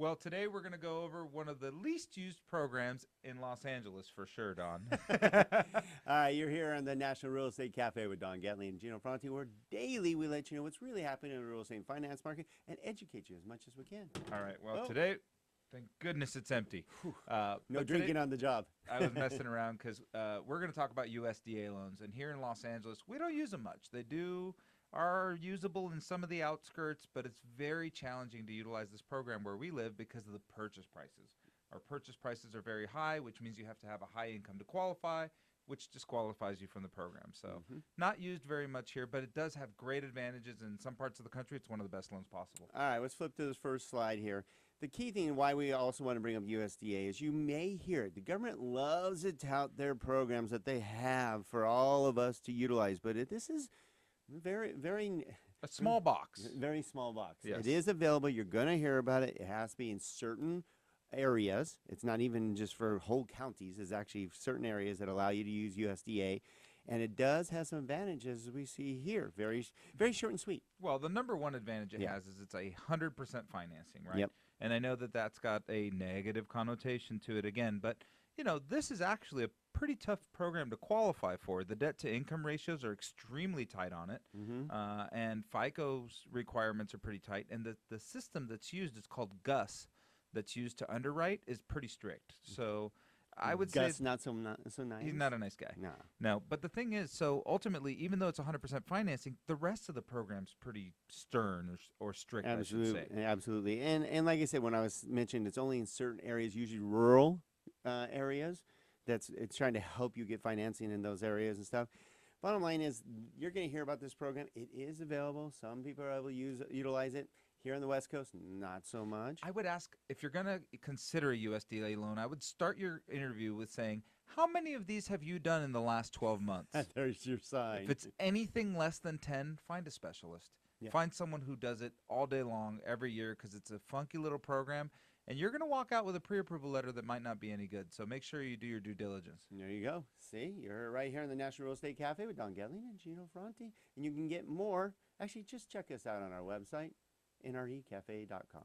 Well, today we're going to go over one of the least used programs in Los Angeles for sure, Don. All right, you're here on the National Real Estate Cafe with Don Gatling and Gino Fronti, where daily we let you know what's really happening in the real estate and finance market and educate you as much as we can. All right. Well, today, thank goodness it's empty. No drinking on the job. I was messing around because we're going to talk about USDA loans. And here in Los Angeles, we don't use them much. They are usable in some of the outskirts, but it's very challenging to utilize this program where we live because of the purchase prices. Our purchase prices are very high, which means you have to have a high income to qualify, which disqualifies you from the program. So not used very much here, but it does have great advantages. In some parts of the country, it's one of the best loans possible. All right, let's flip to this first slide here. The key thing and why we also want to bring up USDA is you may hear it. The government loves to tout their programs that they have for all of us to utilize, but this is very a small box. Very small box. Yes. It is available. You're going to hear about it. It has to be in certain areas. It's not even just for whole counties. It's actually certain areas that allow you to use USDA. And it does have some advantages we see here. Very short and sweet. Well, the number one advantage it has is it's 100% financing, right? Yep. And I know that that's got a negative connotation to it again, but you know, this is actually a pretty tough program to qualify for. The debt to income ratios are extremely tight on it, and FICO's requirements are pretty tight. And the system that's used is called GUS, that's used to underwrite, is pretty strict. So I would say Gus not so nice. He's not a nice guy. No. But the thing is, so ultimately, even though it's 100% financing, the rest of the program's pretty stern or strict, I should say. Absolutely. And like I said, when I was mentioned, it's only in certain areas, usually rural areas. It's trying to help you get financing in those areas and stuff. Bottom line is, you're going to hear about this program. It is available. Some people are able to utilize it. Here on the West Coast, not so much. I would ask, if you're going to consider a USDA loan, I would start your interview with saying, how many of these have you done in the last 12 months? There's your sign. If it's anything less than 10, find a specialist. Yeah. Find someone who does it all day long, every year, because it's a funky little program. And you're going to walk out with a pre-approval letter that might not be any good. So make sure you do your due diligence. There you go. See, you're right here in the National Real Estate Cafe with Don Gatling and Gino Fronti. And you can get more. Actually, just check us out on our website, nrecafe.com.